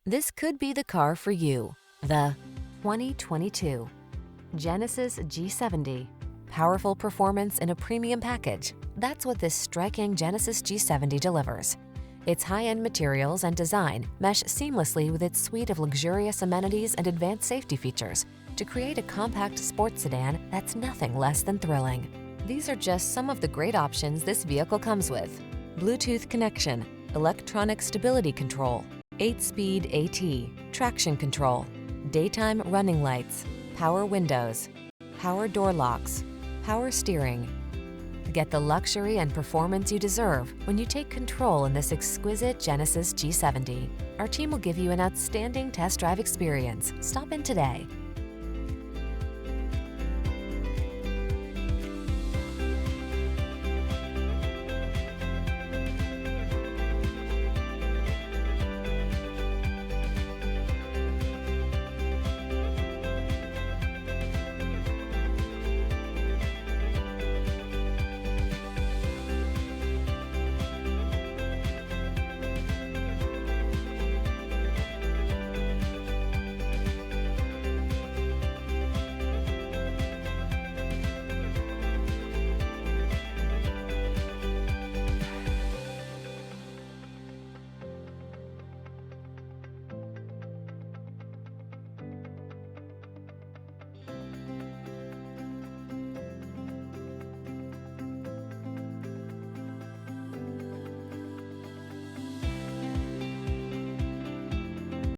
This could be the car for you. The 2022 Genesis G70. Powerful performance in a premium package. That's what this striking Genesis G70 delivers. Its high-end materials and design mesh seamlessly with its suite of luxurious amenities and advanced safety features to create a compact sports sedan that's nothing less than thrilling. These are just some of the great options this vehicle comes with: Bluetooth connection, electronic stability control, 8-speed AT, traction control, daytime running lights, power windows, power door locks, power steering. Get the luxury and performance you deserve when you take control in this exquisite Genesis G70. Our team will give you an outstanding test drive experience. Stop in today.